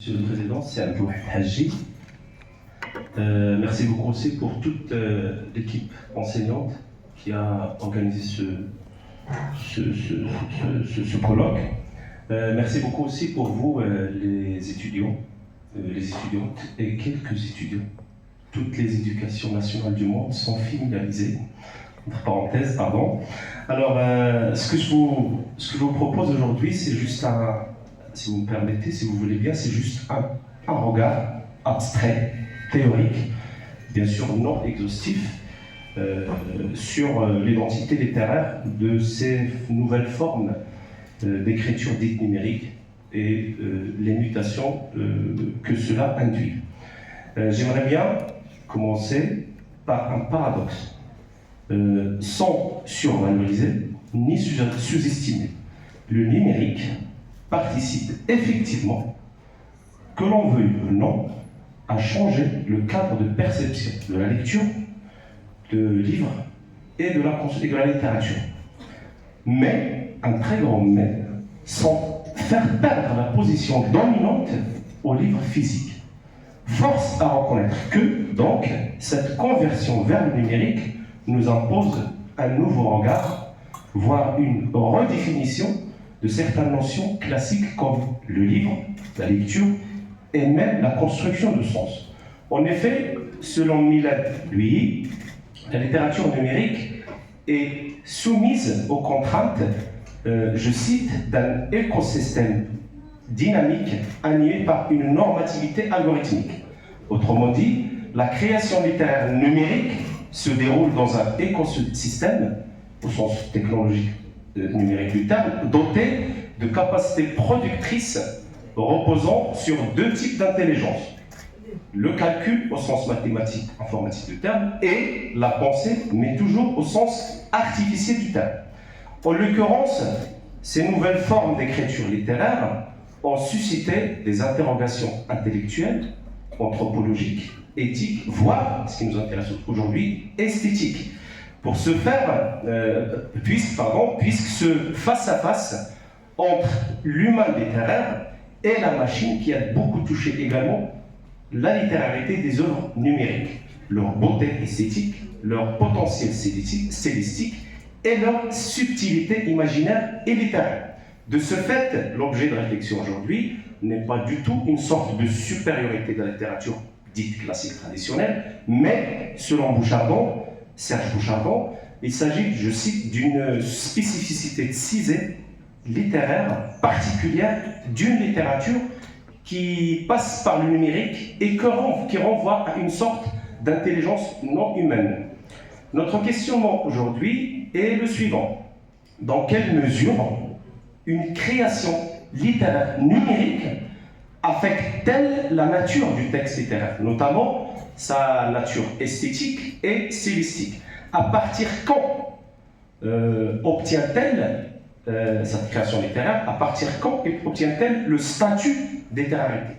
Monsieur le Président, c'est Abdou Haji. Merci beaucoup aussi pour toute l'équipe enseignante qui a organisé ce colloque. Merci beaucoup aussi pour vous, les étudiants, les étudiantes et quelques étudiants. Toutes les éducations nationales du monde sont familiarisées. Entre parenthèses, pardon. Alors, ce que je vous propose aujourd'hui, c'est juste si vous me permettez, si vous voulez bien, c'est juste un regard abstrait, théorique, bien sûr non exhaustif, sur l'identité littéraire de ces nouvelles formes d'écriture dite numérique et les mutations que cela induit. J'aimerais bien commencer par un paradoxe, sans survaloriser ni sous-estimer. Le numérique participe effectivement, que l'on veuille ou non, à changer le cadre de perception de la lecture, de livres et de la littérature. Mais, un très grand mais, sans faire perdre la position dominante aux livres physiques. Force à reconnaître que, donc, cette conversion vers le numérique nous impose un nouveau regard, voire une redéfinition de certaines notions classiques comme le livre, la lecture et même la construction de sens. En effet, selon Milad, lui, la littérature numérique est soumise aux contraintes, je cite, d'un écosystème dynamique animé par une normativité algorithmique. Autrement dit, la création littéraire numérique se déroule dans un écosystème, au sens technologique numérique du terme, doté de capacités productrices reposant sur deux types d'intelligence. Le calcul au sens mathématique, informatique du terme, et la pensée, mais toujours au sens artificiel du terme. En l'occurrence, ces nouvelles formes d'écriture littéraire ont suscité des interrogations intellectuelles, anthropologiques, éthiques, voire, ce qui nous intéresse aujourd'hui, esthétiques. Pour ce faire, puisque ce face-à-face entre l'humain littéraire et la machine qui a beaucoup touché également la littérarité des œuvres numériques, leur beauté esthétique, leur potentiel stylistique et leur subtilité imaginaire et littéraire. De ce fait, l'objet de réflexion aujourd'hui n'est pas du tout une sorte de supériorité de la littérature dite classique traditionnelle, mais, selon Serge Bouchardon, il s'agit, je cite, d'une spécificité cisée littéraire particulière d'une littérature qui passe par le numérique et qui renvoie à une sorte d'intelligence non humaine. Notre questionnement aujourd'hui est le suivant. Dans quelle mesure une création littéraire numérique affecte-t-elle la nature du texte littéraire, notamment sa nature esthétique et stylistique? À partir quand obtient-elle cette création littéraire, à partir quand obtient-elle le statut de littérarité?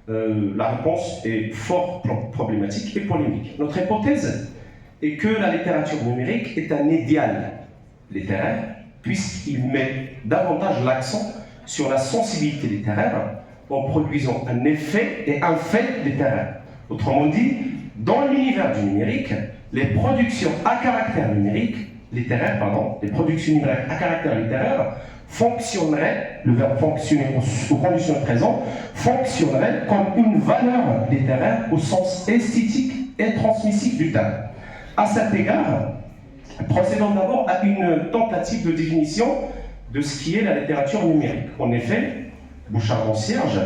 La réponse est fort problématique et polémique. Notre hypothèse est que la littérature numérique est un idéal littéraire, puisqu'il met davantage l'accent sur la sensibilité littéraire en produisant un effet et un fait littéraire. Autrement dit, dans l'univers du numérique, les productions à caractère numérique, les productions numériques à caractère littéraire fonctionneraient, le verbe fonctionner au conditionnel présent, fonctionnerait comme une valeur littéraire au sens esthétique et transmissif du terme. À cet égard, procédons d'abord à une tentative de définition de ce qui est la littérature numérique. En effet, Bouchardon-Serge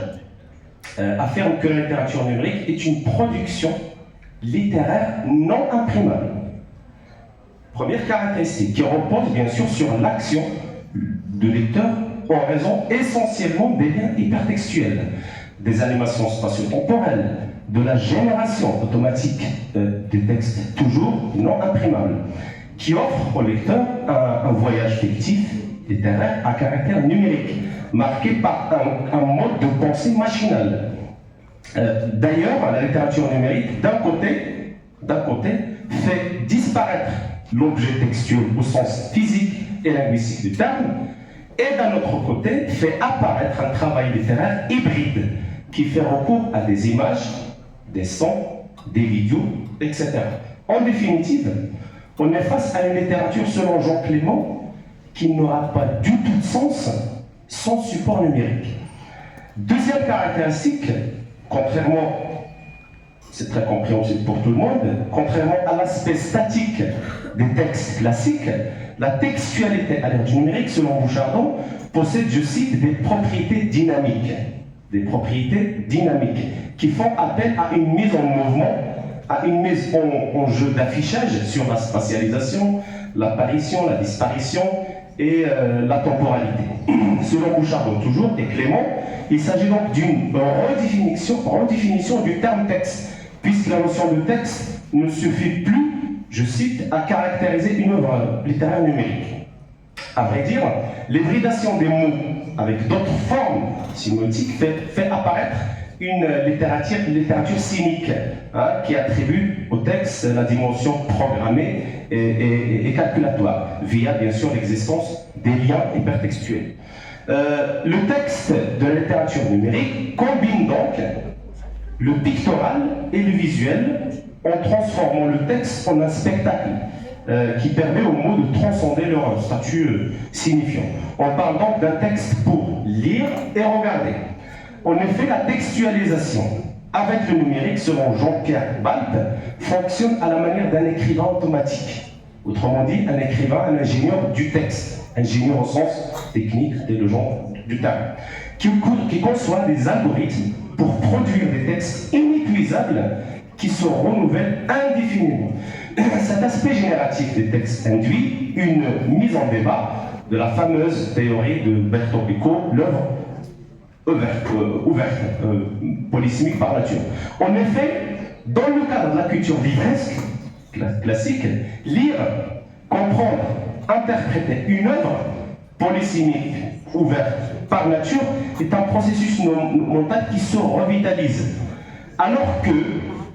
affirme que la littérature numérique est une production littéraire non imprimable. Première caractéristique, qui repose bien sûr sur l'action de lecteur en raison essentiellement des liens hypertextuels, des animations spatio-temporelles, de la génération automatique des textes toujours non imprimables, qui offre au lecteur un voyage fictif littéraire à caractère numérique, marqué par un mode de pensée machinal. D'ailleurs, la littérature numérique, d'un côté, fait disparaître l'objet textuel au sens physique et linguistique du terme, et d'un autre côté, fait apparaître un travail littéraire hybride, qui fait recours à des images, des sons, des vidéos, etc. En définitive, on est face à une littérature selon Jean Clément qui n'aura pas du tout de sens sans support numérique. Deuxième caractéristique, contrairement, c'est très compréhensible pour tout le monde, contrairement à l'aspect statique des textes classiques, la textualité à l'ère du numérique, selon Bouchardon, possède, je cite, des propriétés dynamiques. Des propriétés dynamiques qui font appel à une mise en mouvement, à une mise en jeu d'affichage sur la spatialisation, l'apparition, la disparition et la temporalité. Selon Bouchardon toujours et Clément, il s'agit donc d'une redéfinition du terme texte, puisque la notion de texte ne suffit plus, je cite, à caractériser une œuvre littéraire numérique. À vrai dire, l'hybridation des mots avec d'autres formes sémiotiques fait apparaître une littérature cynique, qui attribue au texte la dimension programmée et calculatoire, via bien sûr l'existence des liens hypertextuels. Le texte de la littérature numérique combine donc le pictoral et le visuel en transformant le texte en un spectacle qui permet aux mots de transcender leur statut signifiant. On parle donc d'un texte pour lire et regarder. En effet, la textualisation avec le numérique, selon Jean-Pierre Balp, fonctionne à la manière d'un écrivain automatique. Autrement dit, un écrivain, un ingénieur du texte, ingénieur au sens technique et le genre du terme, qui conçoit des algorithmes pour produire des textes inépuisables qui se renouvellent indéfiniment. Cet aspect génératif des textes induit une mise en débat de la fameuse théorie de Bertolt Eco, l'œuvre ouverte, polysémique par nature. En effet, dans le cadre de la culture livresque classique, lire, comprendre, interpréter une œuvre polysémique ouverte par nature est un processus mental qui se revitalise. Alors que,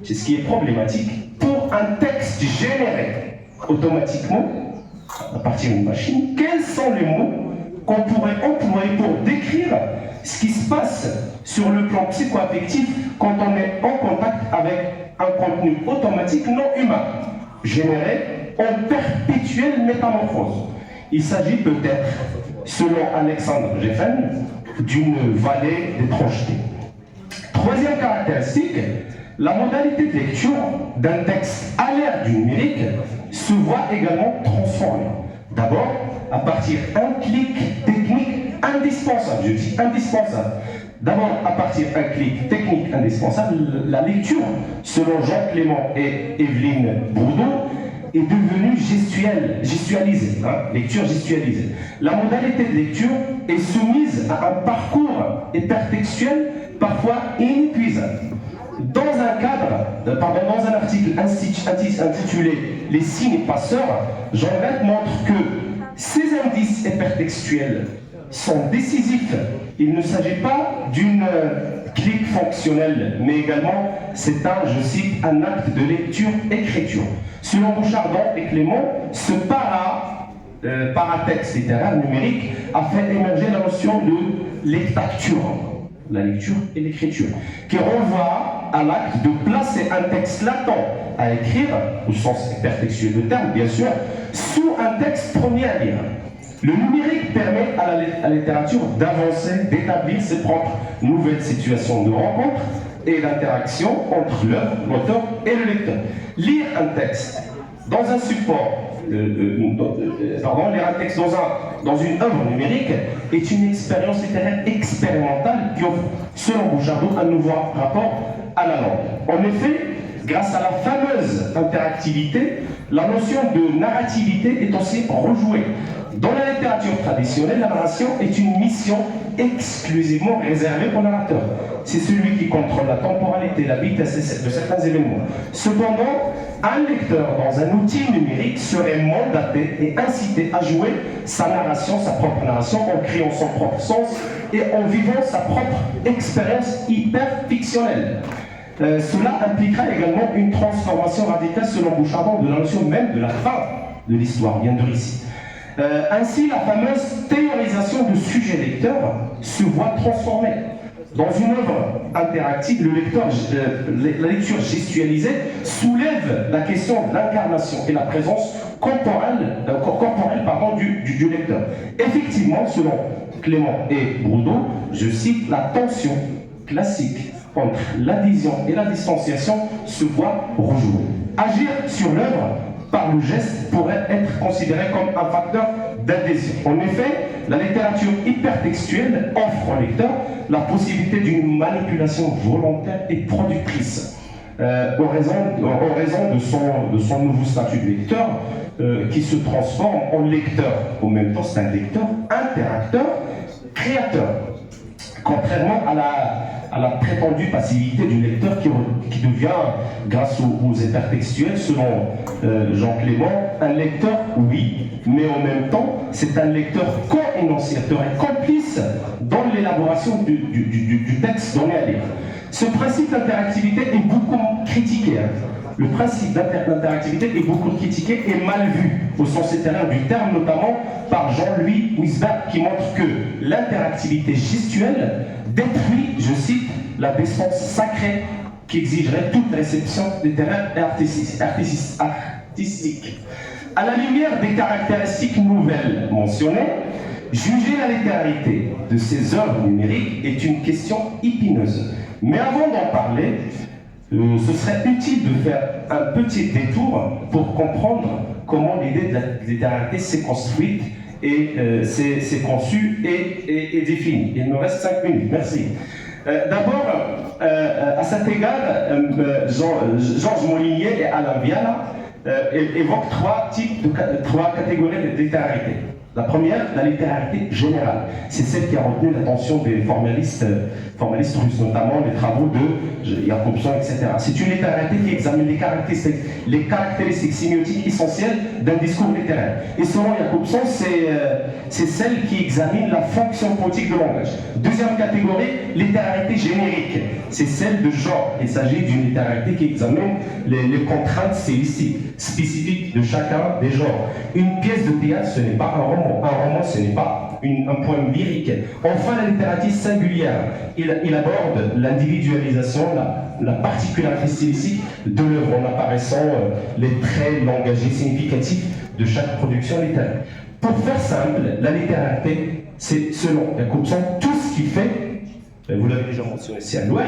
c'est ce qui est problématique, pour un texte généré automatiquement à partir d'une machine, quels sont les mots qu'on pourrait employer pour décrire ce qui se passe sur le plan psycho-affectif quand on est en contact avec un contenu automatique non humain, généré en perpétuelle métamorphose. Il s'agit peut-être, selon Alexandre Geffen, d'une vallée d'étrangeté. Troisième caractéristique, la modalité de lecture d'un texte à l'ère du numérique se voit également transformée. D'abord, à partir d'un clic technique indispensable, je dis indispensable. D'abord, à partir d'un clic technique indispensable, la lecture, selon Jean Clément et Evelyne Bourdeau, est devenue gestualisée, lecture gestualisée. La modalité de lecture est soumise à un parcours hypertextuel parfois inépuisable. Dans un article intitulé « Les signes passeurs », Jean Rett montre que ces indices hypertextuels sont décisifs. Il ne s'agit pas d'une clique fonctionnelle, mais également, c'est je cite, un acte de lecture-écriture. Selon Bouchardon et Clément, ce paratexte littéraire numérique a fait émerger la notion de lectacture, la lecture et l'écriture, qui renvoie à l'acte de placer un texte latent à écrire, au sens hypertextuel du terme, bien sûr, sous un texte premier à lire. Le numérique permet à la littérature d'avancer, d'établir ses propres nouvelles situations de rencontre et d'interaction entre l'œuvre, l'auteur et le lecteur. Lire un texte dans un support, lire un texte dans une œuvre numérique est une expérience littéraire expérimentale qui offre, selon Bouchardon, un nouveau rapport à la langue. En effet, grâce à la fameuse interactivité, la notion de narrativité est aussi rejouée. Dans la littérature traditionnelle, la narration est une mission exclusivement réservée au narrateur. C'est celui qui contrôle la temporalité, la vitesse de certains événements. Cependant, un lecteur dans un outil numérique serait mandaté et incité à jouer sa narration, sa propre narration, en créant son propre sens et en vivant sa propre expérience hyper-fictionnelle. Cela impliquera également une transformation radicale, selon Bouchardon, de la notion même de la fin de l'histoire, bien de récit. Ainsi, la fameuse théorisation de sujet lecteur se voit transformée. Dans une œuvre interactive, la lecture gestualisée soulève la question de l'incarnation et la présence corporelle du lecteur. Effectivement, selon Clément et Bourdeau, je cite, la tension classique entre l'adhésion et la distanciation se voit rejouer. Agir sur l'œuvre par le geste pourrait être considéré comme un facteur d'adhésion. En effet, la littérature hypertextuelle offre au lecteur la possibilité d'une manipulation volontaire et productrice, en raison de son nouveau statut de lecteur, qui se transforme en lecteur. En même temps, c'est un lecteur, interacteur, créateur. Contrairement à la prétendue passivité du lecteur qui devient, grâce aux hypertextuels, selon Jean Clément, un lecteur, oui, mais en même temps, c'est un lecteur co-énonciateur et complice dans l'élaboration du texte donné à lire. Ce principe d'interactivité est beaucoup critiqué. Le principe d'interactivité est beaucoup critiqué et mal vu au sens littéraire du terme, notamment par Jean-Louis Wisberg, qui montre que l'interactivité gestuelle détruit, je cite, la décence sacrée qui exigerait toute réception littéraire et artistique. À la lumière des caractéristiques nouvelles mentionnées, juger la littéralité de ces œuvres numériques est une question épineuse. Mais avant d'en parler, ce serait utile de faire un petit détour pour comprendre comment l'idée de la littéralité s'est construite et s'est conçue et définie. Il me reste 5 minutes, merci. D'abord, à cet égard, Georges Molinier et Alain Viala évoquent trois catégories de littéralité. La première, la littéralité générale. C'est celle qui a retenu l'attention des formalistes russes, notamment les travaux de Jacobson, etc. C'est une littéralité qui examine les caractéristiques sémiotiques essentielles d'un discours littéraire. Et selon Jacobson, c'est celle qui examine la fonction poétique de langage. Deuxième catégorie, littéralité générique. C'est celle de genre. Il s'agit d'une littéralité qui examine les contraintes stylistiques spécifiques de chacun des genres. Une pièce de théâtre, ce n'est pas un roman. Un roman, ce n'est pas un poème lyrique. Enfin, la littérature singulière. Il aborde l'individualisation, la particularité stylistique de l'œuvre en apparaissant les traits langagers significatifs de chaque production littéraire. Pour faire simple, la littéralité, c'est, selon Jacobson, tout ce qui fait, vous l'avez déjà mentionné, c'est Louay,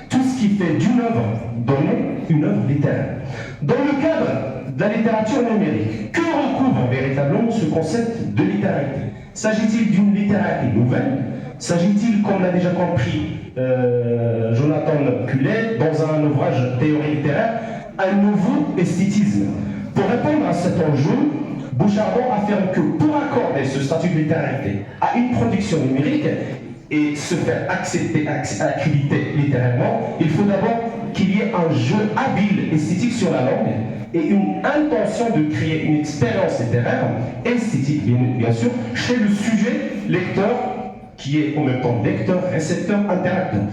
tout ce qui fait d'une œuvre donnée une œuvre littéraire. Dans le cadre de la littérature numérique, que recouvre véritablement ce concept de littéralité? S'agit-il d'une littéralité nouvelle? S'agit-il, comme l'a déjà compris Jonathan Cullet, dans un ouvrage théorie littéraire, un nouveau esthétisme? Pour répondre à cet enjeu, Bouchardon affirme que pour accorder ce statut de littéralité à une production numérique et se faire accepter, accréditer littérairement, il faut d'abord qu'il y ait un jeu habile esthétique sur la langue et une intention de créer une expérience littéraire, esthétique bien sûr, chez le sujet lecteur, qui est en même temps lecteur, récepteur, interacteur.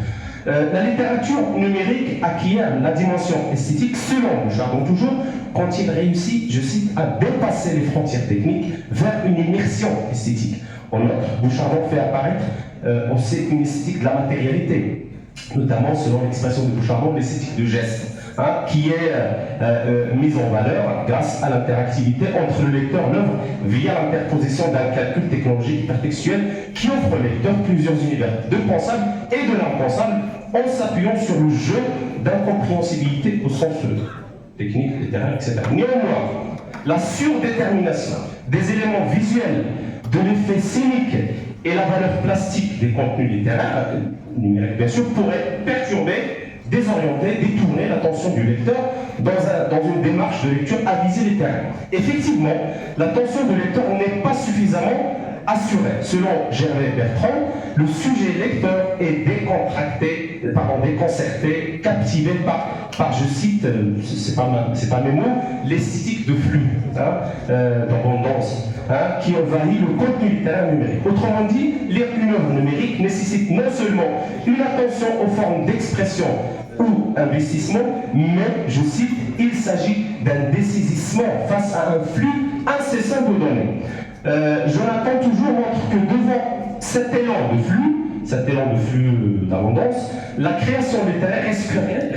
La littérature numérique acquiert la dimension esthétique, selon Bouchardon toujours, quand il réussit, je cite, à dépasser les frontières techniques vers une immersion esthétique. En outre, Bouchardon fait apparaître aussi une esthétique de la matérialité, notamment selon l'expression de Bouchardon, l'esthétique de geste, qui est mise en valeur grâce à l'interactivité entre le lecteur et l'œuvre via l'interposition d'un calcul technologique hypertextuel qui offre au lecteur plusieurs univers de pensable et de l'impensable en s'appuyant sur le jeu d'incompréhensibilité au sens technique, littéraire, etc. Néanmoins, la surdétermination des éléments visuels, de l'effet scénique et la valeur plastique des contenus littéraires, numériques bien sûr, pourrait perturber, désorienter, détourner l'attention du lecteur dans une démarche de lecture à visée littéraire. Effectivement, l'attention du lecteur n'est pas suffisamment assurée. Selon Gervais Bertrand, le sujet lecteur est déconcerté, captivé par, je cite, c'est pas mes mots, l'esthétique de flux, d'abondance, qui envahit le contenu littéraire numérique. Autrement dit, lire une œuvre numérique nécessite non seulement une attention aux formes d'expression ou investissement, mais, je cite, il s'agit d'un dessaisissement face à un flux incessant de données. Jonathan toujours montre que devant cet élan de flux, cet élan de flux d'abondance, la création littéraire risquerait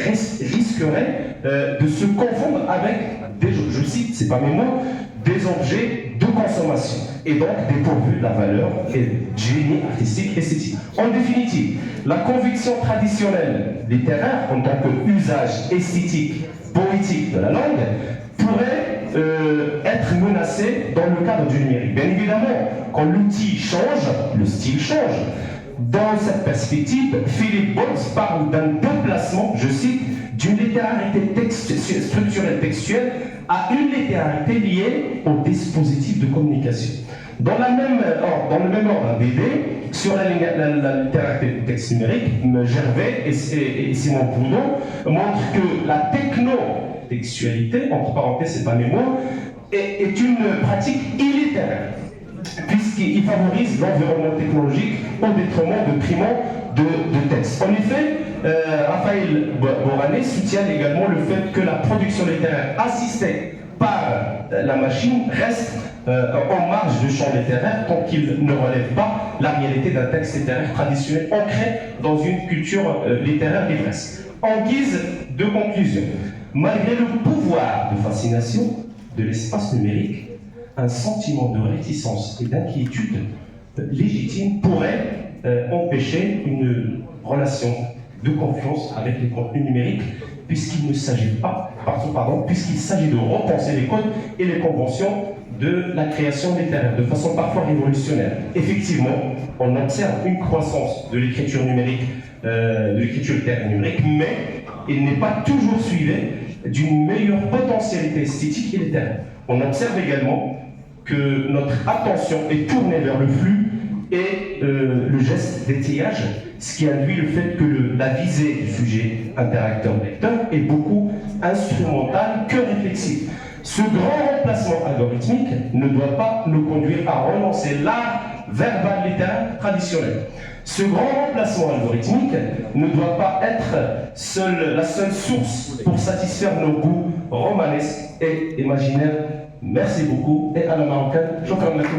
de se confondre avec des, je cite, c'est pas mes mots, des objets de consommation et donc dépourvus de la valeur et du génie artistique esthétique. En définitive, la conviction traditionnelle littéraire en tant qu'usage esthétique, poétique de la langue pourrait être menacée dans le cadre du numérique. Bien évidemment, quand l'outil change, le style change. Dans cette perspective, Philippe Boltz parle d'un déplacement, je cite, d'une littérarité structurelle textuelle à une littérarité liée au dispositif de communication. Dans le même ordre d'idée, sur la littérarité du texte numérique, Gervais et Simon Boudon montrent que la techno-textualité, entre parenthèses, c'est pas mes mots, est une pratique illittéraire, puisqu'il favorise l'environnement technologique au détriment de primants de texte. En effet, Raphaël Borané soutient également le fait que la production littéraire assistée par la machine reste en marge du champ littéraire tant qu'il ne relève pas la réalité d'un texte littéraire traditionnel ancré dans une culture littéraire ivresse. En guise de conclusion, malgré le pouvoir de fascination de l'espace numérique, un sentiment de réticence et d'inquiétude légitime pourrait empêcher une relation de confiance avec les contenus numériques, puisqu'il s'agit de repenser les codes et les conventions de la création littéraire de façon parfois révolutionnaire. Effectivement, on observe une croissance de l'écriture numérique, de l'écriture littéraire numérique, mais il n'est pas toujours suivi d'une meilleure potentialité esthétique et littéraire. On observe également que notre attention est tournée vers le flux et le geste d'étayage, ce qui induit le fait que la visée du sujet interacteur-lecteur est beaucoup instrumentale que réflexive. Ce grand remplacement algorithmique ne doit pas nous conduire à renoncer l'art verbal littéraire traditionnel. Ce grand remplacement algorithmique ne doit pas être la seule source pour satisfaire nos goûts romanesques et imaginaires. Merci beaucoup et à la marocaine, je vous remercie.